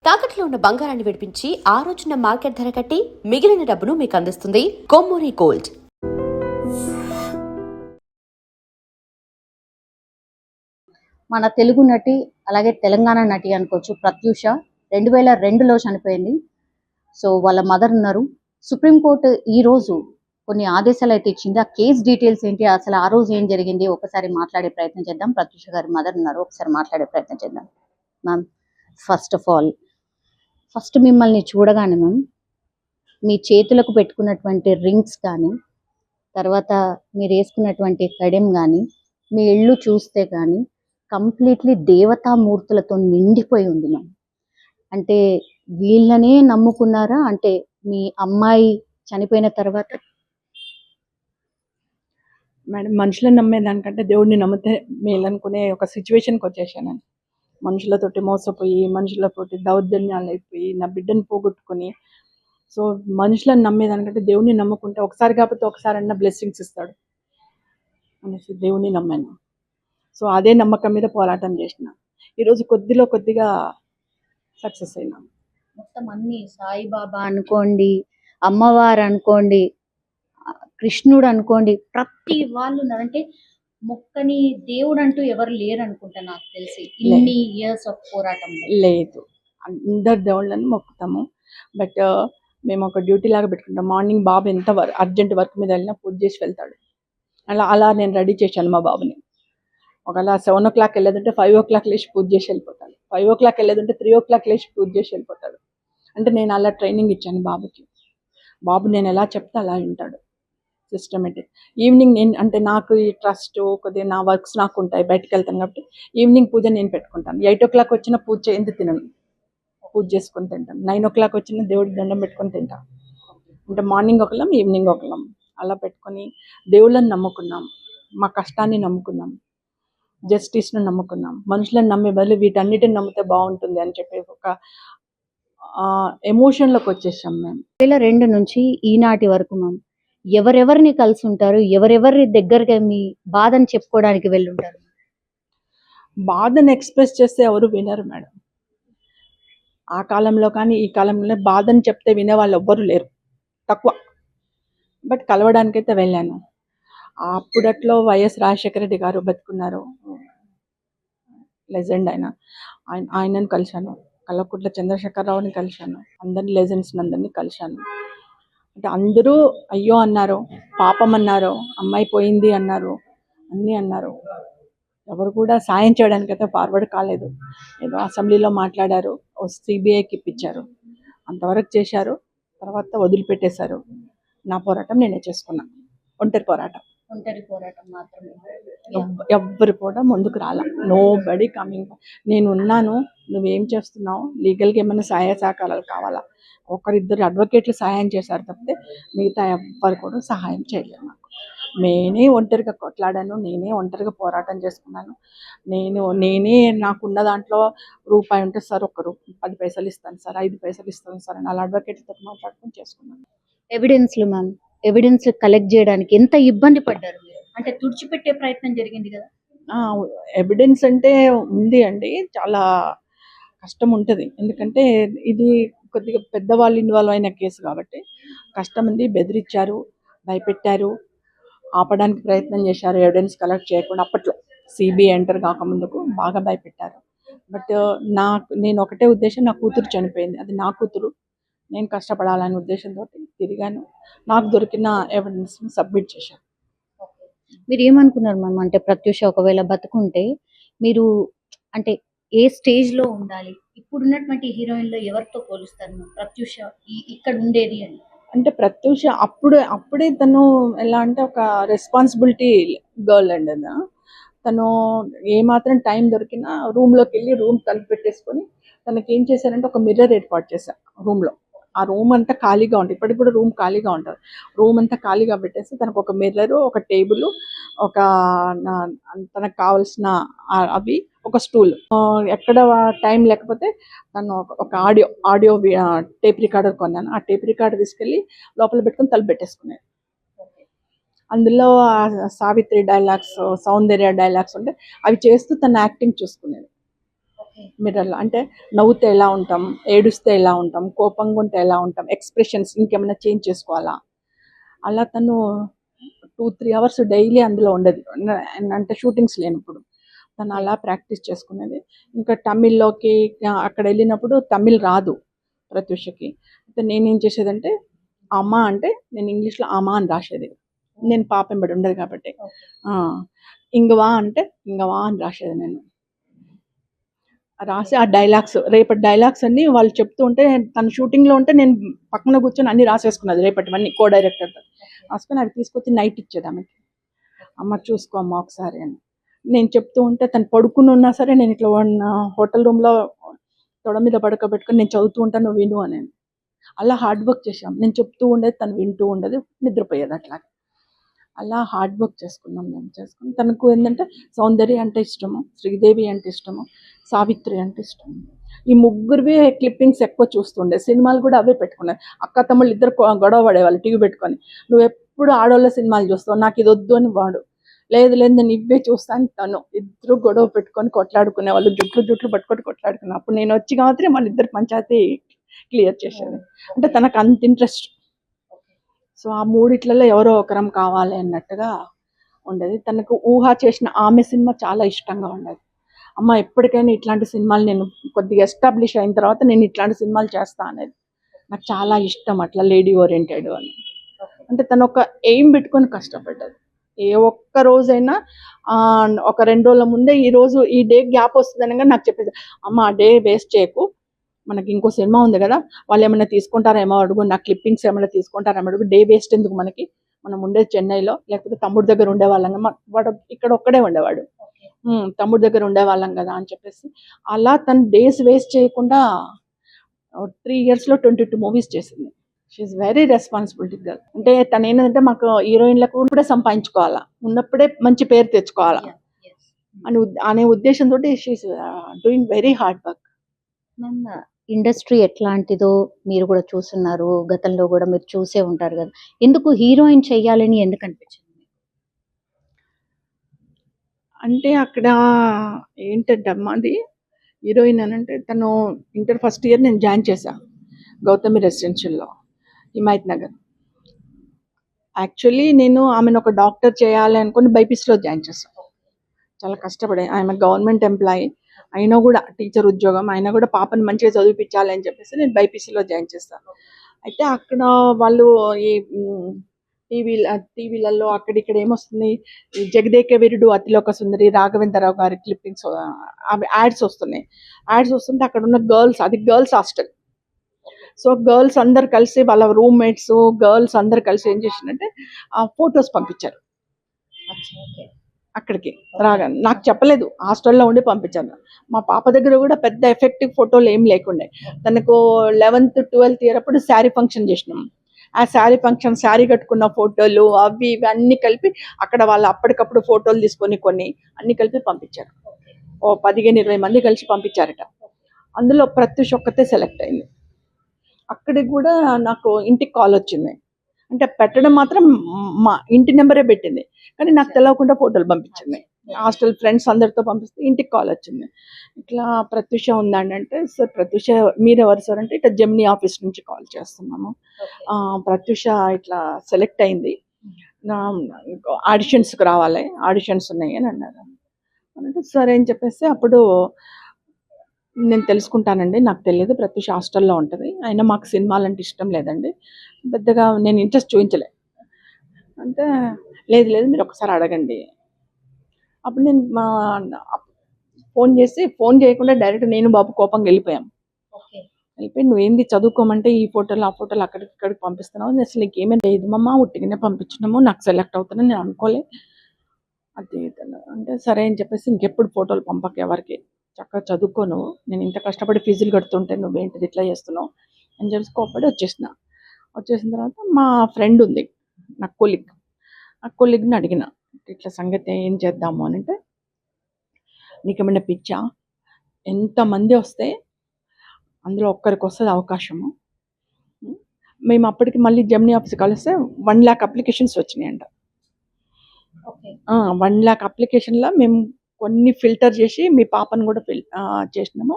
తాకట్లో ఉన్న బంగారాన్ని విడిపించి ఆ రోజున మార్కెట్ ధర కట్టి మిగిలిన డబ్బును మీకు అందిస్తుంది కొమ్మూరి గోల్డ్. మన తెలుగు నటి అలాగే తెలంగాణ నటి అనుకోవచ్చు ప్రత్యూష 2002లో చనిపోయింది. సో వాళ్ళ మదర్ ఉన్నారు. సుప్రీంకోర్టు ఈ రోజు కొన్ని ఆదేశాలు అయితే ఇచ్చింది. ఆ కేస్ డీటెయిల్స్ ఏంటి, అసలు ఆ రోజు ఏం జరిగింది ఒకసారి మాట్లాడే ప్రయత్నం చేద్దాం. ప్రత్యూష గారి మదర్ ఉన్నారు, ఒకసారి మాట్లాడే ప్రయత్నం చేద్దాం. మ్యామ్, ఫస్ట్ మిమ్మల్ని చూడగానే మ్యామ్ మీ చేతులకు పెట్టుకున్నటువంటి రింగ్స్ కానీ, తర్వాత మీరు వేసుకున్నటువంటి కడెం కానీ, మీ ఇళ్ళు చూస్తే కానీ కంప్లీట్లీ దేవతామూర్తులతో నిండిపోయి ఉంది మ్యామ్. అంటే వీళ్ళనే నమ్ముకున్నారా? అంటే మీ అమ్మాయి చనిపోయిన తర్వాత మేడం, మనుషులను నమ్మేదానికంటే దేవుడిని నమ్మితే మేలనుకునే ఒక సిచ్యువేషన్కి వచ్చేసాను. మనుషులతోటి మోసపోయి, మనుషులతోటి దౌర్జన్యాలు అయిపోయి, నా బిడ్డను పోగొట్టుకొని, సో మనుషులను నమ్మేదానికంటే దేవుడిని నమ్ముకుంటే ఒకసారి కాకపోతే ఒకసారన్నా బ్లెస్సింగ్స్ ఇస్తాడు అనేసి దేవుడిని నమ్మాను. సో అదే నమ్మకం మీద పోరాటం చేసిన. ఈరోజు కొద్దిగా సక్సెస్ అయినా. మొత్తం అన్ని సాయిబాబా అనుకోండి, అమ్మవారు అనుకోండి, కృష్ణుడు అనుకోండి, ప్రతి వాళ్ళు ఉన్నారంటే మొక్కని దేవుడు అంటూ ఎవరు లేరు అనుకుంటా నాకు తెలిసి ఇన్ని ఇయర్స్ ఆఫ్ పోరాటం. లేదు, అందరు దేవుళ్ళని మొక్కుతాము. బట్ మేము ఒక డ్యూటీ లాగా పెట్టుకుంటాం. మార్నింగ్ బాబు ఎంత అర్జెంట్ వర్క్ మీద వెళ్ళినా పూజ చేసి వెళ్తాడు. అలా నేను రెడీ చేశాను మా బాబుని. ఒకవేళ 7 o'clock వెళ్ళేదంటే 5 o'clock లేచి పూజ చేసి వెళ్ళిపోతాడు. 5 o'clock వెళ్ళేదంటే 3 o'clock లేచి పూజ చేసి వెళ్ళిపోతాడు. అంటే నేను అలా ట్రైనింగ్ ఇచ్చాను బాబుకి. బాబు నేను ఎలా చెప్తే అలా వింటాడు, సిస్టమేటిక్. ఈవినింగ్ నాకు ఈ ట్రస్ట్ కొద్దిగా నా వర్క్స్ నాకు ఉంటాయి, బయటకు వెళ్తాను కాబట్టి ఈవినింగ్ పూజ నేను పెట్టుకుంటాను. 8 o'clock వచ్చిన పూజ చేయింది తినను, పూజ చేసుకొని తింటాను. 9 o'clock వచ్చిన దేవుడికి దండం పెట్టుకొని తింటాను. అంటే మార్నింగ్ ఒకళ్ళం, ఈవినింగ్ ఒకళ్ళం అలా పెట్టుకొని దేవుళ్ళని నమ్ముకున్నాం, మా కష్టాన్ని నమ్ముకున్నాం, జస్టిస్ను నమ్ముకున్నాం. మనుషులను నమ్మే బదులు వీటన్నిటిని నమ్మితే బాగుంటుంది అని చెప్పి ఒక ఎమోషన్లోకి వచ్చేసాం మేము. 2002 నుంచి ఈనాటి వరకు మ్యామ్ ఎవరెవరిని కలిసి ఉంటారు, ఎవరెవరి దగ్గరగా మీ బాధని చెప్పుకోవడానికి వెళ్ళుంటారు? బాధను ఎక్స్ప్రెస్ చేస్తే ఎవరు వినరు మేడం. ఆ కాలంలో కానీ ఈ కాలంలో బాధని చెప్తే వినే వాళ్ళు ఎవ్వరు లేరు, తక్కువ. బట్ కలవడానికైతే వెళ్ళాను. అప్పుడట్లో వైఎస్ రాజశేఖర రెడ్డి గారు బతుకున్నారు, లెజెండ్ ఆయనను కలిశాను. కల్వకుంట్ల చంద్రశేఖరరావుని కలిశాను. అందరిని లెజెండ్స్ని అందరినీ కలిశాను. అంటే అందరూ అయ్యో అన్నారు, పాపం అన్నారు, అమ్మాయి పోయింది అన్నారు, అన్నీ అన్నారు. ఎవరు కూడా సాయం చేయడానికైతే ఫార్వర్డ్ కాలేదు. ఏదో అసెంబ్లీలో మాట్లాడారు, సిబిఐకి ఇప్పించారు, అంతవరకు చేశారు. తర్వాత వదిలిపెట్టేశారు. నా పోరాటం నేనే చేసుకున్నాను, ఒంటరి పోరాటం మాత్రమే. ఎవ్వరు కూడా ముందుకు రాలా, నో బడీ కమింగ్. నేను ఉన్నాను, నువ్వేం చేస్తున్నావు, లీగల్గా ఏమైనా సహాయ సహకారాలు కావాలా? ఒకరిద్దరు అడ్వకేట్లు సహాయం చేశారు తప్పితే మిగతా ఎవ్వరు కూడా సహాయం చేయలేదు నాకు. నేనే ఒంటరిగా కొట్లాడాను, నేనే ఒంటరిగా పోరాటం చేసుకున్నాను. నేనే నాకున్న దాంట్లో రూపాయి ఉంటే సార్ 10 పైసలు ఇస్తాను సార్, 5 పైసలు ఇస్తాను సార్ అని అలా అడ్వకేట్తో మాట్లాడుకుని చేసుకున్నాను. ఎవిడెన్స్లు మ్యామ్, ఎవిడెన్స్ కలెక్ట్ చేయడానికి ఎంత ఇబ్బంది పడ్డారు మీరు? అంటే తుడిచిపెట్టే ప్రయత్నం జరిగింది కదా? ఎవిడెన్స్ అంటే ఉంది అండి, చాలా కష్టం ఉంటుంది. ఎందుకంటే ఇది కొద్దిగా పెద్దవాళ్ళు ఇన్వాల్వ్ అయిన కేసు కాబట్టి కష్టం ఉంది. బెదిరించారు, భయపెట్టారు, ఆపడానికి ప్రయత్నం చేశారు ఎవిడెన్స్ కలెక్ట్ చేయకుండా. అప్పట్లో సిబిఐ ఎంటర్ కాకముందుకు బాగా భయపెట్టారు. బట్ నేను ఒకటే ఉద్దేశం, నా కూతురు చనిపోయింది, అది నా కూతురు, నేను కష్టపడాలనే ఉద్దేశంతో తిరిగాను. నాకు దొరికిన ఎవిడెన్స్ని సబ్మిట్ చేశాను. మీరు ఏమనుకున్నారు మ్యామ్? అంటే ప్రత్యూష ఒకవేళ బతుకుంటే మీరు అంటే ఏ స్టేజ్లో ఉండాలి? ఇప్పుడున్నటువంటి హీరోయిన్లో ఎవరితో పోలుస్తారు మ్యామ్ ప్రత్యూష ఇక్కడ ఉండేది అని? అంటే ప్రత్యూష అప్పుడే తను ఎలా అంటే ఒక రెస్పాన్సిబిలిటీ గర్ల్ అండి. తను ఏమాత్రం టైం దొరికినా రూమ్లోకి వెళ్ళి రూమ్ తలుపు పెట్టేసుకొని తనకి ఏం చేశారంటే ఒక మిర్రర్ ఏర్పాటు చేశారు రూమ్లో. ఆ రూమ్ అంతా ఖాళీగా ఉంటుంది, ఇప్పటికి కూడా రూమ్ ఖాళీగా ఉంటుంది. రూమ్ అంతా ఖాళీగా పెట్టేసి తనకు ఒక మిర్రరు, ఒక టేబుల్, ఒక తనకు కావాల్సిన అవి, ఒక స్టూల్. ఎక్కడ టైం లేకపోతే తను ఒక ఆడియో టేప్ రికార్డర్ కొన్నాను. ఆ టేప్ రికార్డర్ తీసుకెళ్ళి లోపల పెట్టుకొని తలుపు పెట్టేసుకునేది. అందులో సావిత్రి డైలాగ్స్, సౌందర్య డైలాగ్స్ ఉంటే అవి చేస్తూ తన యాక్టింగ్ చూసుకునేది. మిర్రర్లో. అంటే నవ్వుతే ఎలా ఉంటాం, ఏడుస్తే ఎలా ఉంటాం, కోపంగా ఉంటే ఎలా ఉంటాం, ఎక్స్ప్రెషన్స్ ఇంకేమైనా చేంజ్ చేసుకోవాలా, అలా తను 2-3 అవర్స్ డైలీ అందులో ఉండేది. అంటే షూటింగ్స్ లేనప్పుడు తను అలా ప్రాక్టీస్ చేసుకునేది. ఇంకా తమిళ్లోకి అక్కడ వెళ్ళినప్పుడు తమిళ్ రాదు ప్రత్యూషకి. అయితే నేనేం చేసేదంటే అమ్మ అంటే నేను ఇంగ్లీష్లో అమ్మ అని రాసేది. నేను పాప వెంబడి ఉండదు కాబట్టి. ఇంగవా అంటే ఇంగవా అని రాసేది. నేను రాసి ఆ డైలాగ్స్, రేపటి డైలాగ్స్ అన్ని వాళ్ళు చెప్తూ ఉంటే తను షూటింగ్లో ఉంటే నేను పక్కన కూర్చొని అన్ని రాసేసుకున్నది, రేపటివన్నీ కో డైరెక్టర్తో రాసుకొని అది తీసుకొచ్చి నైట్ ఇచ్చేది ఆమెకి. అమ్మ చూసుకో అమ్మ ఒకసారి అని. నేను చెప్తూ ఉంటే తను పడుకుని ఉన్నా సరే నేను ఇట్లా హోటల్ రూమ్లో తొడ మీద పడుకోబెట్టుకొని నేను చదువుతూ ఉంటాను, నువ్వు విను అని. అలా హార్డ్ వర్క్ చేసాం. నేను చెప్తూ ఉండేది తను వింటూ ఉండేది, నిద్రపోయేది. అట్లా అలా హార్డ్ వర్క్ చేసుకున్నాం. మేము చేసుకుని తనకు ఏంటంటే సౌందర్య అంటే ఇష్టము, శ్రీదేవి అంటే ఇష్టము, సావిత్రి అంటే ఇష్టము. ఈ ముగ్గురివే క్లిప్పింగ్స్ ఎక్కువ చూస్తుండే. సినిమాలు కూడా అవే పెట్టుకున్నారు. అక్క తమ్ముళ్ళు ఇద్దరు గొడవ పడేవాళ్ళు టీవీ పెట్టుకొని, నువ్వు ఎప్పుడు ఆడవాళ్ళ సినిమాలు చూస్తావు, నాకు ఇది వద్దు అని వాడు. లేదు లేదు నేను ఇవే చూస్తాను తను. ఇద్దరు గొడవ పెట్టుకొని కొట్లాడుకునే వాళ్ళు, జుట్లు పట్టుకొని కొట్లాడుకున్నా. అప్పుడు నేను వచ్చి కాబట్టి వాళ్ళిద్దరు పంచాయతీ క్లియర్ చేసేది. అంటే తనకు అంత ఇంట్రెస్ట్. సో ఆ మూడిట్లలో ఎవరో ఒకరం కావాలి అన్నట్టుగా ఉండేది. తనకు ఊహ చేసిన ఆమె సినిమా చాలా ఇష్టంగా ఉండేది. అమ్మ ఎప్పటికైనా ఇట్లాంటి సినిమాలు నేను కొద్దిగా ఎస్టాబ్లిష్ అయిన తర్వాత నేను ఇట్లాంటి సినిమాలు చేస్తా అనేది నాకు చాలా ఇష్టం. అట్లా లేడీ ఓరియంటెడ్ అని. అంటే తను ఒక ఎయిమ్ పెట్టుకొని కష్టపడ్డది. ఏ ఒక్క రోజైనా ఒక 2 రోజుల ముందే ఈ డే గ్యాప్ వస్తుంది అనగా నాకు చెప్పేది, అమ్మ ఆ డే వేస్ట్ చేయకు, మనకి ఇంకో సినిమా ఉంది కదా, వాళ్ళు ఏమైనా తీసుకుంటారేమో అడుగు, నా క్లిప్పింగ్స్ ఏమైనా తీసుకుంటారేమో అడుగు, డే వేస్ట్ ఎందుకు మనకి, మనం ఉండేది చెన్నైలో, లేకపోతే తమ్ముడి దగ్గర ఉండేవాళ్ళం కదా, వాడు ఇక్కడ ఒక్కడే ఉండేవాడు, తమ్ముడి దగ్గర ఉండేవాళ్ళం కదా అని చెప్పేసి అలా తను డేస్ వేస్ట్ చేయకుండా 3 yearsలో 22 మూవీస్ చేసింది. She's very responsibility girl. అంటే తను ఏంటంటే మాకు హీరోయిన్లకు కూడా సంపాదించుకోవాలా, ఉన్నప్పుడే మంచి పేరు తెచ్చుకోవాలా అనే ఉద్దేశంతో she's doing very hard work. Ma'am, industry ఎట్లాంటిదో మీరు కూడా చూస్తున్నారు, గతంలో కూడా మీరు చూసే ఉంటారు కదా, ఎందుకు హీరోయిన్ చెయ్యాలని ఎందుకు అనిపించింది? అంటే అక్కడ ఏంటంటే అమ్మాది హీరోయిన్ అని అంటే తను ఇంటర్ ఫస్ట్ ఇయర్ నేను జాయిన్ చేశాను గౌతమి రెసిడెన్షియల్లో, హిమాయత్ నగర్. యాక్చువల్లీ నేను ఆమెను ఒక డాక్టర్ చేయాలి అనుకుని బైపీసీలో జాయిన్ చేశాను. చాలా కష్టపడే, ఆమె గవర్నమెంట్ ఎంప్లాయీ అయినా కూడా, టీచర్ ఉద్యోగం అయినా కూడా పాపని మంచిగా చదివించాలి అని చెప్పేసి నేను బైపీసీలో జాయిన్ చేస్తాను. అయితే అక్కడ వాళ్ళు ఈ టీవీలలో అక్కడిక్కడ ఏమొస్తుంది, జగదేక వీరుడు అతిలోక సుందరి రాఘవేంద్రరావు గారి క్లిప్పింగ్స్ అవి యాడ్స్ వస్తున్నాయి. యాడ్స్ వస్తుంటే అక్కడ ఉన్న గర్ల్స్, అది గర్ల్స్ హాస్టల్. సో గర్ల్స్ అందరు కలిసి వాళ్ళ రూమ్మేట్స్ గర్ల్స్ అందరు కలిసి ఏం చేసిందంటే ఆ ఫొటోస్ పంపించారు అక్కడికి రాగా. నాకు చెప్పలేదు, హాస్టల్లో ఉండి పంపించాను. మా పాప దగ్గర కూడా పెద్ద ఎఫెక్టివ్ ఫోటోలు ఏం లేకుండే. తనకు 11th 12th ఇయర్ అప్పుడు శారీ ఫంక్షన్ చేసినాం. ఆ శారీ ఫంక్షన్, శారీ కట్టుకున్న ఫోటోలు అవి ఇవి అన్నీ కలిపి అక్కడ వాళ్ళు అప్పటికప్పుడు ఫోటోలు తీసుకొని కొన్ని అన్ని కలిపి పంపించారు. 15-20 మంది కలిసి పంపించారట. అందులో ప్రత్యూష్ ఒక్కతే సెలెక్ట్ అయింది. అక్కడికి కూడా నాకు ఇంటికి కాల్ వచ్చింది. అంటే పెట్టడం మాత్రం మా ఇంటి నెంబరే పెట్టింది, కానీ నాకు తెలియకుండా ఫోటోలు పంపించింది. హాస్టల్ ఫ్రెండ్స్ అందరితో పంపిస్తే ఇంటికి కాల్ వచ్చింది, ఇట్లా ప్రత్యూష ఉందండి అంటే, సార్ ప్రత్యూష మీరెవరు సార్ అంటే, ఇట్లా జెమినీ ఆఫీస్ నుంచి కాల్ చేస్తున్నాము, ప్రత్యూష ఇట్లా సెలెక్ట్ అయింది, ఆడిషన్స్కి రావాలి, ఆడిషన్స్ ఉన్నాయి అని అన్నారు. అంటే సరే అని చెప్పేసి అప్పుడు నేను తెలుసుకుంటానండి, నాకు తెలియదు, ప్రత్యూష హాస్టల్లో ఉంటుంది, అయినా మాకు సినిమాలు అంటే ఇష్టం లేదండి, పెద్దగా నేను ఇంట్రెస్ట్ చూపించలే అంటే, లేదు లేదు మీరు ఒకసారి అడగండి. అప్పుడు నేను ఫోన్ చేయకుండా డైరెక్ట్ నేను బాబు కోపంగా వెళ్ళిపోయాం. వెళ్ళిపోయి నువ్వేంది చదువుకోమంటే ఈ ఫోటోలు ఆ ఫోటోలు అక్కడికి ఇక్కడికి పంపిస్తున్నావు, అసలు నీకు ఏమీ లేదు మమ్మ, ఉట్టిగానే పంపించినాము, నాకు సెలెక్ట్ అవుతానని నేను అనుకోలే అది అంటే సరే అని చెప్పేసి ఇంకెప్పుడు ఫోటోలు పంపక ఎవరికి, చక్కగా చదువుకోను, నేను ఇంత కష్టపడి ఫీజులు కడుతుంటే నువ్వేంటిది ఇట్లా చేస్తున్నావు అని చెప్పి కోపడి వచ్చేసిన తర్వాత మా ఫ్రెండ్ ఉంది, నా కొలీగ్ని అడిగిన, ఇట్లా సంగతి ఏం చేద్దాము అని అంటే, నీకేమైనా పిచ్చా, ఎంతమంది వస్తే అందులో ఒక్కరికి వస్తుంది అవకాశము, మేము అప్పటికి మళ్ళీ జెమినీ ఆఫీస్ కలిస్తే 1 lakh అప్లికేషన్స్ వచ్చినాయంట. 1 lakh అప్లికేషన్లో మేము కొన్ని ఫిల్టర్ చేసి మీ పాపను కూడా చేసినాము,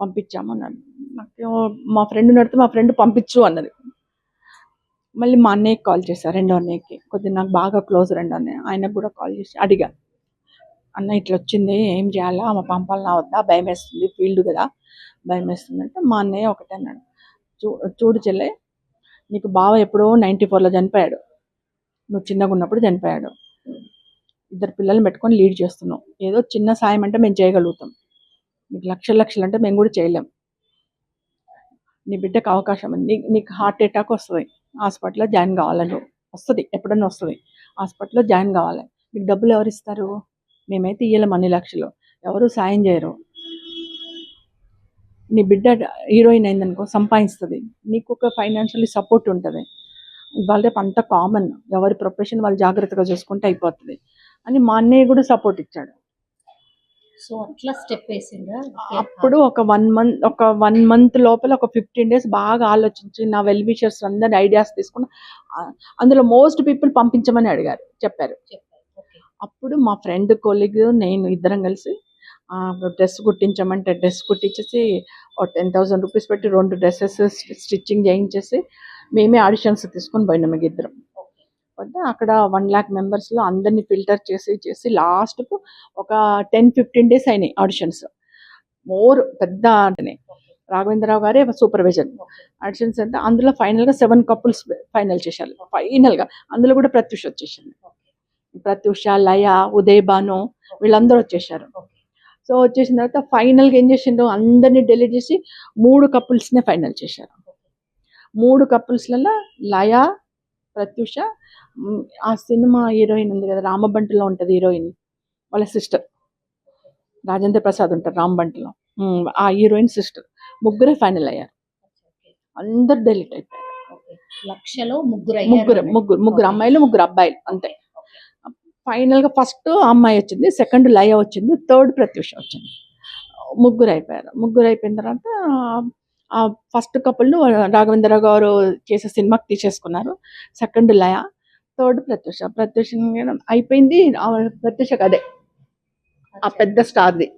పంపించాము అన్నాను. నాకు మా ఫ్రెండ్ నడితే మా ఫ్రెండ్ పంపించు అన్నది. మళ్ళీ మా అన్నయ్యకి కాల్ చేశాను, రెండో అన్నయ్యకి, కొద్దిగా నాకు బాగా క్లోజ్ రెండో అన్నయ్య, ఆయనకు కూడా కాల్ చేసి అడిగా, అన్న ఇట్లా వచ్చింది ఏం చేయాలా, మా పంపాలన్నా వద్దా, భయం వేస్తుంది, ఫీల్డ్ కదా భయం వేస్తుంది అంటే మా అన్నయ్య ఒకటే అన్నాడు, చూడు చెల్లె, నీకు బావ ఎప్పుడో 94లో చనిపోయాడు, నువ్వు చిన్నగా ఉన్నప్పుడు చనిపోయాడు, 2 పిల్లల్ని పెట్టుకొని లీడ్ చేస్తున్నావు, ఏదో చిన్న సాయం అంటే మేము చేయగలుగుతాం, నీకు లక్షలు అంటే మేము కూడా చేయలేం, నీ బిడ్డకు అవకాశం ఉంది, నీకు హార్ట్ అటాక్ వస్తుంది, హాస్పిటల్లో జాయిన్ కావాలని వస్తుంది, ఎప్పుడన్నా వస్తుంది, హాస్పిటల్లో జాయిన్ కావాలి, నీకు డబ్బులు ఎవరు ఇస్తారు, మేమైతే ఇయ్యలేం అన్ని లక్షలు, ఎవరు సాయం చేయరు, నీ బిడ్డ హీరోయిన్ అయిందనుకో సంపాదిస్తుంది, నీకు ఒక ఫైనాన్షియల్లీ సపోర్ట్ ఉంటుంది, ఇవాళ రేపు అంత కామన్, ఎవరి ప్రొఫెషన్ వాళ్ళు జాగ్రత్తగా చూసుకుంటే అయిపోతుంది అని మా అన్నయ్య కూడా సపోర్ట్ ఇచ్చాడు. సో అట్లా స్టెప్ వేసిండ్రా? అప్పుడు ఒక 1 మంత్ లోపల ఒక 15 days బాగా ఆలోచించి నా వెల్ విషర్స్ అందరి ఐడియాస్ తీసుకుని అందులో మోస్ట్ పీపుల్ పంపించమని చెప్పారు. అప్పుడు మా ఫ్రెండ్ కొలీగ్ నేను ఇద్దరం కలిసి డ్రెస్ కుట్టించమంటే డ్రెస్ కుట్టించేసి 10,000 రూపీస్ పెట్టి 2 డ్రెస్సెస్ స్టిచ్చింగ్ చేయించేసి మేమే ఆడిషన్స్ తీసుకొని పోయినాం ఇద్దరం. అక్కడ 1 lakh మెంబర్స్లో అందరినీ ఫిల్టర్ చేసి లాస్ట్కు ఒక 10-15 days అయినాయి ఆడిషన్స్. పెద్ద అంటేనే రాఘవేంద్రరావు గారే సూపర్వైజర్ ఆడిషన్స్ అంటే అందులో ఫైనల్గా 7 couples ఫైనల్ చేశారు. ఫైనల్గా అందులో కూడా ప్రత్యూష వచ్చేసింది. ప్రత్యూష, లయ, ఉదయ్ భాను వీళ్ళందరూ వచ్చేసారు. సో వచ్చేసిన తర్వాత ఫైనల్గా ఏం చేసిండ్రు, అందరినీ డెలీట్ చేసి 3 couples ఫైనల్ చేశారు. 3 couples-లలో లయ, ప్రత్యూష, ఆ సినిమా హీరోయిన్ ఉంది కదా రామబంటిలో ఉంటుంది హీరోయిన్, వాళ్ళ సిస్టర్ రాజేంద్ర ప్రసాద్ ఉంటారు రామబంటిలో, ఆ హీరోయిన్ సిస్టర్, ముగ్గురే ఫైనల్ అయ్యారు. అందరు డెలీట్ అయిపోయారు. లక్షలో ముగ్గురు అమ్మాయిలు 3 అబ్బాయిలు అంతే. ఫైనల్గా ఫస్ట్ అమ్మాయి వచ్చింది, సెకండ్ లయ వచ్చింది, థర్డ్ ప్రత్యూష వచ్చింది. ముగ్గురు అయిపోయిన తర్వాత ఆ ఫస్ట్ కపుల్ను రాఘవేంద్రరావు గారు చేసే సినిమాకి తీసేసుకున్నారు. సెకండ్ లయ, థర్డ్ ప్రత్యూష అయిపోయింది. ప్రత్యూషకి అదే ఆ పెద్ద స్టార్ది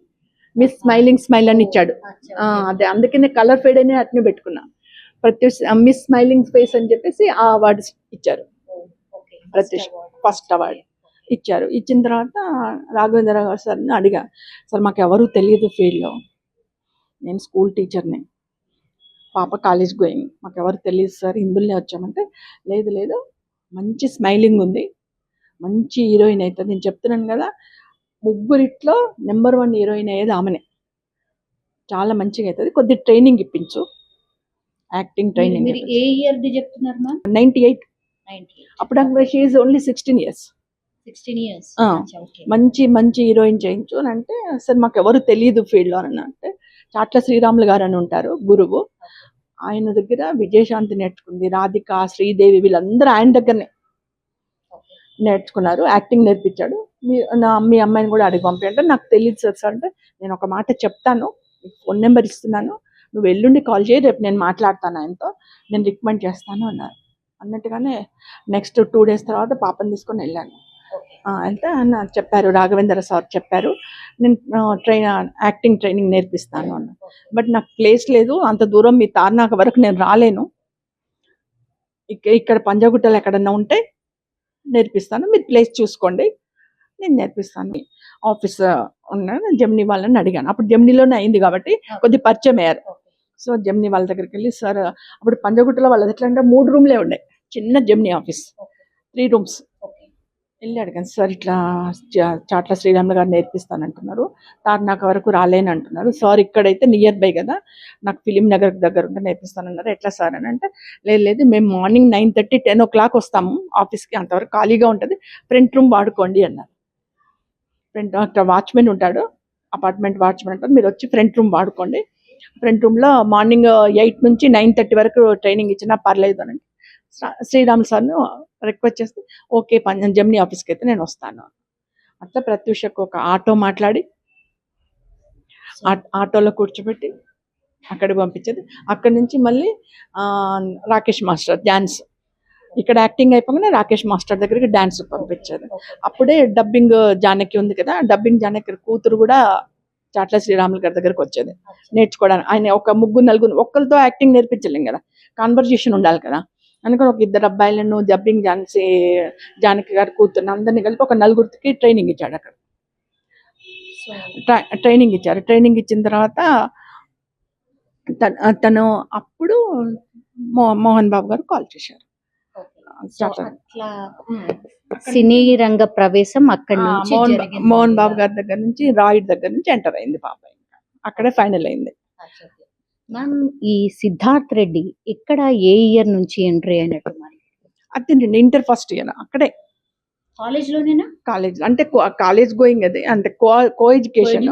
మిస్ స్మైల్ అని ఇచ్చాడు. అదే అందుకనే కలర్ ఫేడ్ అని అట్నే పెట్టుకున్నా, ప్రత్యూష మిస్ స్మైలింగ్ ఫేస్ అని చెప్పేసి ఆ అవార్డు ఇచ్చారు. ప్రత్యూష ఫస్ట్ అవార్డు ఇచ్చారు. ఇచ్చిన తర్వాత రాఘవేంద్రరావు గారు సార్ని అడిగా, సార్ మాకు ఎవరు తెలియదు ఫీల్డ్లో, నేను స్కూల్ టీచర్ని, పాప కాలేజ్ గోయింగ్, మాకు ఎవరు తెలియదు సార్, ఇందులోనే వచ్చామంటే లేదు మంచి స్మైలింగ్ ఉంది, మంచి హీరోయిన్ అవుతుంది, నేను చెప్తున్నాను కదా ముగ్గురిట్లో నెంబర్ 1 హీరోయిన్ అయ్యేది ఆమెనే, చాలా మంచిగా అవుతుంది, కొద్ది ట్రైనింగ్ ఇప్పించు, యాక్టింగ్ ట్రైనింగ్. ఏ ఇయర్ చెప్తున్నారు మ్యామ్? 98. అప్పుడు షీ ఈజ్ ఓన్లీ 16 years. మంచి హీరోయిన్ చేయించు అని అంటే, సార్ మాకు ఎవరు తెలియదు ఫీల్డ్లో అని అంటే, చాట్ల శ్రీరాములు గారు అని ఉంటారు గురువు, ఆయన దగ్గర విజయశాంతి నేర్చుకుంది, రాధిక, శ్రీదేవి వీళ్ళందరూ ఆయన దగ్గరనే నేర్చుకున్నారు, యాక్టింగ్ నేర్పించాడు. మీ అమ్మాయిని కూడా అడిగి పంపించంటే, నాకు తెలియదు సార్ అంటే, నేను ఒక మాట చెప్తాను, ఫోన్ నెంబర్ ఇస్తున్నాను, నువ్వు ఎల్లుండి కాల్ చేయి, రేపు నేను మాట్లాడతాను ఆయనతో, నేను రికమెండ్ చేస్తాను అన్నారు. అన్నట్టుగానే నెక్స్ట్ 2 days తర్వాత పాపని తీసుకొని వెళ్ళాను. అయితే చెప్పారు, రాఘవేంద్ర సార్ చెప్పారు, నేను యాక్టింగ్ ట్రైనింగ్ నేర్పిస్తాను అన్న. బట్ నాకు ప్లేస్ లేదు, అంత దూరం మీ తార్నాక వరకు నేను రాలేను, ఇక్కడ పంజాగుట్టలో ఎక్కడన్నా ఉంటే నేర్పిస్తాను, మీరు ప్లేస్ చూసుకోండి, నేను నేర్పిస్తాను. ఆఫీస్ ఉన్నాను, జెమినీ వాళ్ళని అడిగాను, అప్పుడు జెమినీలోనే అయింది కాబట్టి కొద్ది పరిచయం అయ్యారు. సో జెమినీ వాళ్ళ దగ్గరికి వెళ్ళి, సార్ అప్పుడు పంజాగుట్టలో వాళ్ళది ఎట్లా అంటే 3 rooms ఉండే, చిన్న జెమినీ ఆఫీస్, 3 rooms వెళ్ళి అడిగాను, సార్ ఇట్లా చాట్ల శ్రీరాములు గారు నేర్పిస్తానంటున్నారు, తార్నాక వరకు రాలేని అంటున్నారు, సార్ ఇక్కడైతే నియర్ బై కదా, నాకు ఫిలిం నగర్ దగ్గర ఉంటే నేర్పిస్తానన్నారు, ఎట్లా సార్ అని అంటే, లేదు మేము మార్నింగ్ 9:30, 10 o'clock వస్తాము ఆఫీస్కి, అంతవరకు ఖాళీగా ఉంటుంది, ఫ్రంట్ రూమ్ వాడుకోండి అన్నారు. అక్కడ వాచ్మెన్ ఉంటాడు, అపార్ట్మెంట్ వాచ్మెన్ ఉంటాడు, మీరు వచ్చి ఫ్రంట్ రూమ్ వాడుకోండి, ఫ్రంట్ రూమ్లో మార్నింగ్ 8 నుంచి 9:30 వరకు ట్రైనింగ్ ఇచ్చినా పర్లేదు అని శ్రీరాములు సార్ను రిక్వెస్ట్ చేస్తే, ఓకే జెమినీ ఆఫీస్కి అయితే నేను వస్తాను. అట్లా ప్రత్యూషకు ఒక ఆటో మాట్లాడి ఆటోలో కూర్చోబెట్టి అక్కడికి పంపించేది. అక్కడి నుంచి మళ్ళీ రాకేష్ మాస్టర్ డ్యాన్స్ ఇక్కడ యాక్టింగ్ అయిపోగానే రాకేష్ మాస్టర్ దగ్గరికి డాన్స్ పంపించేది. అప్పుడే డబ్బింగ్ జానకి ఉంది కదా, డబ్బింగ్ జానకి కూతురు కూడా చాట్ల శ్రీరాములు గారి దగ్గరికి వచ్చేది నేర్చుకోవడానికి. ఆయన ఒక ముగ్గురు నలుగురు ఒక్కరితో యాక్టింగ్ నేర్పించలేం కదా, కాన్వర్జేషన్ ఉండాలి కదా. అందుకని ఒక ఇద్దరు అబ్బాయిలను డబ్బింగ్ జానకి గారి కూతురు అందరినీ కలిపి ఒక నలుగురికి ట్రైనింగ్ ఇచ్చాడు అక్కడ. ట్రైనింగ్ ఇచ్చారు. ట్రైనింగ్ ఇచ్చిన తర్వాత తను అప్పుడు మోహన్ బాబు గారు కాల్ చేశారు. అట్లా సినీ రంగ ప్రవేశం అక్కడి నుంచి జరిగింది. మోహన్ బాబు గారి దగ్గర నుంచి, రాయుడ్ దగ్గర నుంచి ఎంటర్ అయింది పాప. అక్కడే ఫైనల్ అయింది. మ్యామ్, ఈ సిద్ధార్థ్ రెడ్డి ఇక్కడ ఏ ఇయర్ నుంచి ఎంట్రీ అయినట్టు? మరి అదేంటండి ఇంటర్ ఫస్ట్ ఇయర్ అక్కడే కాలేజ్ లోనేనా? కాలేజ్ అంటే కాలేజ్ గోయింగ్ అదే, అంటే కో ఎడ్యుకేషన్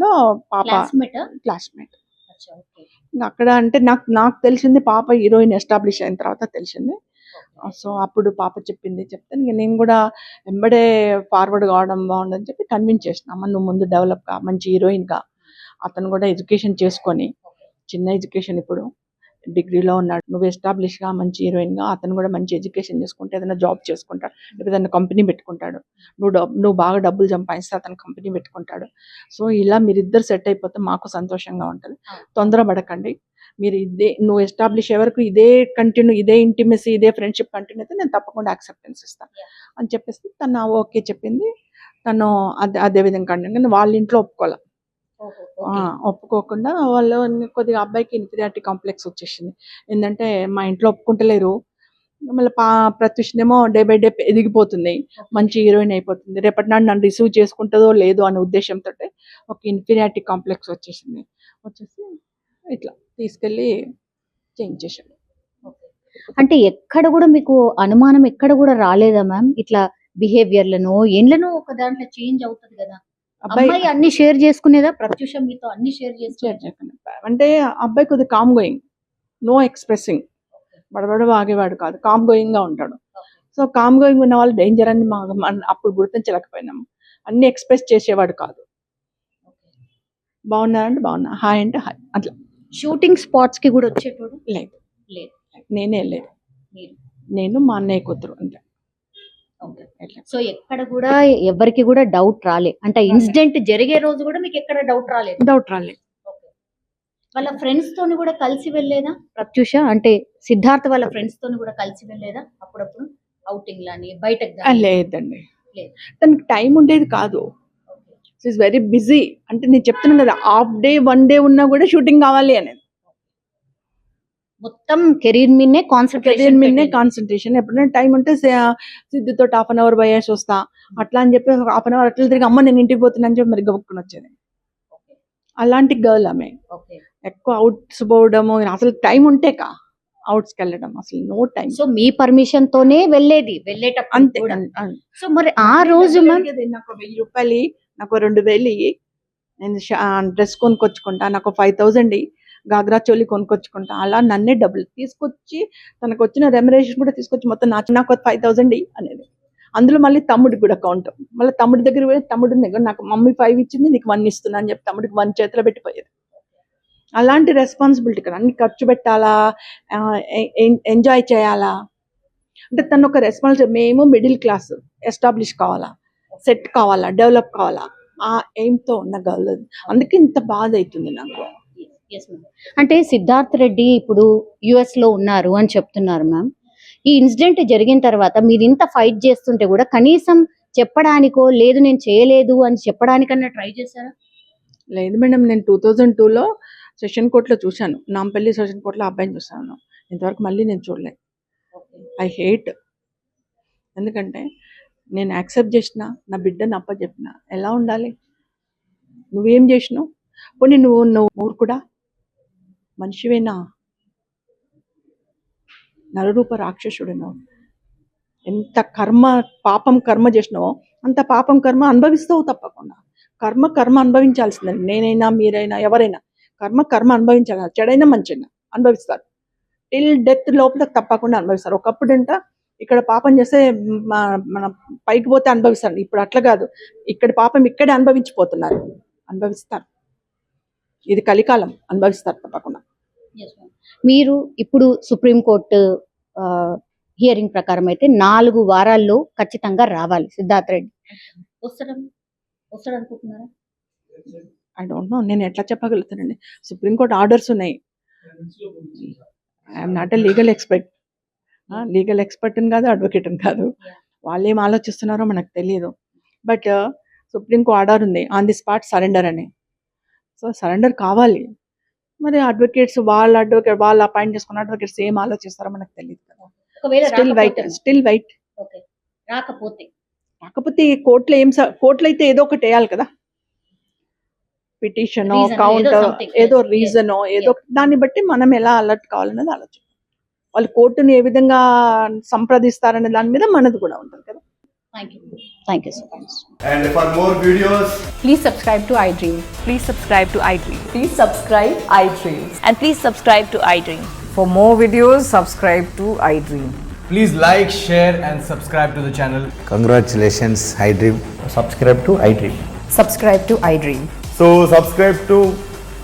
లో పాప క్లాస్మేట్. అక్కడ అంటే నాకు తెలిసింది పాప హీరోయిన్ ఎస్టాబ్లిష్ అయిన తర్వాత తెలిసింది. సో అప్పుడు పాప చెప్తే నేను కూడా వెంబడే ఫార్వర్డ్ కావడం బాగుందని చెప్పి కన్విన్స్ చేసిన. అమ్మ నువ్వు ముందు డెవలప్ గా, మంచి హీరోయిన్ గా. అతను కూడా ఎడ్యుకేషన్ చేసుకొని, చిన్న ఎడ్యుకేషన్ ఇప్పుడు డిగ్రీలో ఉన్నాడు, నువ్వు ఎస్టాబ్లిష్ గా మంచి హీరోయిన్ గా, అతను కూడా మంచి ఎడ్యుకేషన్ చేసుకుంటే ఏదైనా జాబ్ చేసుకుంటాడు, లేకపోతే ఏదైనా కంపెనీ పెట్టుకుంటాడు. నువ్వు బాగా డబ్బులు సంపాదిస్తే అతను కంపెనీ పెట్టుకుంటాడు. సో ఇలా మీరిద్దరు సెట్ అయిపోతే మాకు సంతోషంగా ఉంటుంది. తొందరపడకండి, మీరు నువ్వు ఎస్టాబ్లిష్ అయ్యే వరకు ఇదే కంటిన్యూ, ఇదే ఇంటిమసీ, ఇదే ఫ్రెండ్షిప్ కంటిన్యూ అయితే నేను తప్పకుండా యాక్సెప్టెన్స్ ఇస్తాను అని చెప్పేసి తను ఓకే చెప్పింది. తను అదే విధంగా కంటిన్యూ. వాళ్ళ ఇంట్లో ఒప్పుకోకుండా వాళ్ళు కొద్దిగా అబ్బాయికి ఇన్ఫీరియారిటీ కాంప్లెక్స్ వచ్చేసింది. ఏంటంటే మా ఇంట్లో ఒప్పుకుంటలేరు, మళ్ళీ ప్రత్యూషనేమో డే బై డే ఎదిగిపోతుంది, మంచి హీరోయిన్ అయిపోతుంది, రేపటి నాడు నన్ను రిసీవ్ చేసుకుంటుందో లేదో అనే ఉద్దేశంతో ఒక ఇన్ఫీరియారిటీ కాంప్లెక్స్ వచ్చేసి ఇట్లా తీసుకెళ్ళి చేంజ్ చేశాడు. అంటే ఎక్కడ కూడా మీకు అనుమానం ఎక్కడ కూడా రాలేదా మ్యామ్? ఇట్లా బిహేవియర్లను ఏండ్లను ఒక దాంట్లో చేంజ్ అవుతుంది కదా. అబ్బాయి అన్ని షేర్ చేసుకునేదా? ప్రత్యూష మీతో అన్ని షేర్ చేసుకునేదా? అంటే అబ్బాయి కొద్దిగా కామ్ గోయింగ్, నో ఎక్స్ప్రెసింగ్, బడబడ వాగేవాడు కాదు, కామ్ గోయింగ్ గా ఉంటాడు. సో కామ్ గోయింగ్ ఉన్న వాళ్ళు డేంజర్ అని అప్పుడు గుర్తించలేకపోయినాము. అన్ని ఎక్స్ప్రెస్ చేసేవాడు కాదు. బాగున్నారంటే బాగున్నా, హాయ్ అంటే హాయ్, అట్లా. షూటింగ్ స్పాట్స్ కి కూడా వచ్చేటోడు? లేదు, నేనే లేదు, నేను మా అన్నయ్య కూతురు అంతే. సో ఎక్కడ కూడా ఎవరికి కూడా డౌట్ రాలే, అంటే ఇన్సిడెంట్ జరిగే రోజు కూడా మీకు ఎక్కడ డౌట్ రాలేదు? వాళ్ళ ఫ్రెండ్స్ తోని కూడా కలిసి వెళ్ళేదా ప్రత్యూష? అంటే సిద్ధార్థ్ వాళ్ళ ఫ్రెండ్స్ తోని కూడా కలిసి వెళ్ళేదా అప్పుడప్పుడు అవుటింగ్ లాని, బయటకు? లేదండి, తనకి టైం ఉండేది కాదు. Is very busy. అంటే నేను చెప్తున్నాను కదా, హాఫ్ డే 1 డే ఉన్నా కూడా షూటింగ్ కావాలి అనేది. మొత్తం కెరీర్ మీదనే కాన్సన్ట్రేషన్. ఎప్పుడైనా టైం ఉంటే సిద్ధుతో ½ an hour పోయేసి వస్తా అట్లా అని చెప్పి ½ an hour అట్లా తిరిగి అమ్మ నేను ఇంటికి పోతున్నా అని చెప్పి మరి గబుక్కుని వచ్చేది. అలాంటి గర్ల్ ఆమె. ఎక్కువ అవుట్స్ పోవడము, అసలు టైం ఉంటే అవుట్స్కి వెళ్ళడం అసలు నో టైం. సో మీ పర్మిషన్ తోనే వెళ్ళేటప్పుడు అంతే. సో మరి ఆ రోజు నాకు 1000 రూపాయలు, నాకు 2000 నేను డ్రెస్ కొనుక్కొచ్చుకుంటా, నాకు 5000 గాగ్రా చోలి కొనుక్కొచ్చుకుంటా, అలా నన్నే డబ్బులు తీసుకొచ్చి తనకు వచ్చిన రెమ్యునరేషన్ కూడా తీసుకొచ్చి మొత్తం నాకు 5000 అనేది. అందులో మళ్ళీ తమ్ముడికి కూడా అకౌంట్, మళ్ళీ తమ్ముడి దగ్గర పోయి తమ్ముడు నాకు మమ్మీ 5 ఇచ్చింది, నీకు 1 ఇస్తున్నా అని చెప్పి తమ్ముడికి 1 చేతిలో పెట్టిపోయేది. అలాంటి రెస్పాన్సిబిలిటీ కదా, అన్ని ఖర్చు పెట్టాలా, ఎంజాయ్ చేయాలా, అంటే తను ఒక రెస్పాన్సిబిలిటీ. మేము మిడిల్ క్లాస్, ఎస్టాబ్లిష్ కావాలా, సెట్ కావాలా, డెవలప్ కావాలా, ఆ ఎయిమ్తో ఉన్న గర్ల్. అందుకే ఇంత బాధ అవుతుంది నాకు. అంటే సిద్ధార్థ్ రెడ్డి ఇప్పుడు యుఎస్ లో ఉన్నారు అని చెప్తున్నారు మ్యామ్. ఈ ఇన్సిడెంట్ జరిగిన తర్వాత మీరు ఇంత ఫైట్ చేస్తుంటే కూడా కనీసం చెప్పడానికో, లేదు నేను చేయలేదు అని చెప్పడానికన్నా ట్రై చేశారా? లేదు మేడం, నేను 2002లో సెషన్ కోర్టులో చూశాను, నాంపల్లి సెషన్ కోర్టులో అబ్బాయిని చూశాను. ఇంతవరకు మళ్ళీ నేను చూడలేదు. I hate. ఎందుకంటే నేను యాక్సెప్ట్ చేసిన నా బిడ్డను అప్పచెప్పిన, ఎలా ఉండాలి? నువ్వేం చేసినావు? పోనీ నువ్వు మూర్ఖుడా, మనిషివేనా, నరరూప రాక్షసుడినో, ఎంత పాపం కర్మ చేసినావో అంత పాపం కర్మ అనుభవిస్తావు తప్పకుండా. కర్మ అనుభవించాల్సిందే. నేనైనా మీరైనా ఎవరైనా కర్మ అనుభవించాలి. చెడైనా మంచిగా అనుభవిస్తారు, టిల్ డెత్ లోపల తప్పకుండా అనుభవిస్తారు. ఒకప్పుడు ఇక్కడ పాపం చేస్తే మన పైకి పోతే అనుభవిస్తారు, ఇప్పుడు అట్లా కాదు. ఇక్కడ పాపం ఇక్కడే అనుభవిస్తారు. ఇది కలికాలం, అనుభవిస్తారు తప్పకుండా. మీరు ఇప్పుడు సుప్రీంకోర్టు హియరింగ్ ప్రకారం అయితే 4 వారాల్లో ఖచ్చితంగా రావాలి సిద్ధార్థ్ రెడ్డి. వస్తాడు అనుకుంటున్నారా? ఐ డోంట్ నో, నేను ఎట్లా చెప్పగలుగుతానండి. సుప్రీంకోర్టు ఆర్డర్స్ ఉన్నాయి. I'm not a legal expert. Legal ఎక్స్పర్ట్ని కాదు, అడ్వకేట్ని కాదు. వాళ్ళు ఏం ఆలోచిస్తున్నారో మనకు తెలియదు. బట్ సుప్రీంకోర్టు ఆర్డర్ ఉంది ఆన్ ది స్పాట్ సరెండర్ అని. సో సరెండర్ కావాలి. మరి అడ్వకేట్స్ వాళ్ళు అపాయింట్ చేసుకున్న అడ్వకేట్స్ ఏం ఆలోచిస్తారో మనకు తెలియదు కదా. ఒకవేళ స్టిల్ వైట్. ఓకే, రాకపోతే కాకపోతే కోర్టులో అయితే ఏదో ఒకటి వేయాలి కదా, పిటిషన్ Reason, ఏదో కౌంటర్, something. ఏదో Yes, రీజన్, ఏదో yes. దాన్ని బట్టి మనం ఎలా అలర్ట్ కావాలన్నది ఆలోచన. వాళ్ళు కోర్టుని ఏ విధంగా సంప్రదిస్తారనే దాని మీద మనది కూడా ఉంటుంది కదా. Thank you so much. And for more videos, Please subscribe to iDream. Please subscribe to iDream. Please subscribe iDream. And please subscribe to iDream. For more videos, subscribe to iDream. please like, share and subscribe to the channel. Congratulations, iDream. subscribe to iDream. Subscribe to iDream. So subscribe to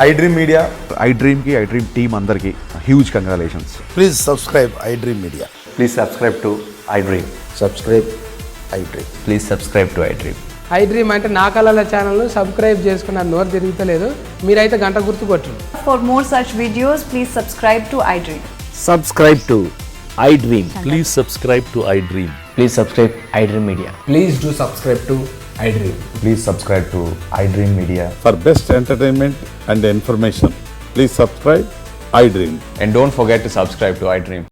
iDream Media. iDream ki iDream team andarki huge congratulations. Please subscribe iDream Media. Please subscribe to iDream. Subscribe iDream. Please subscribe to iDream. iDream అంటే నా కళల ఛానల్ను subscribe చేసుకున్న నోరు తిరుగుతలేదు. మీరైతే గంట గుర్తు కొట్టండి. For more such videos, please subscribe to iDream. Subscribe to iDream. Please subscribe to iDream. Please subscribe iDream Media. Please do subscribe to iDream. Please subscribe to iDream Media. For best entertainment and information, please subscribe iDream. And don't forget to subscribe to iDream.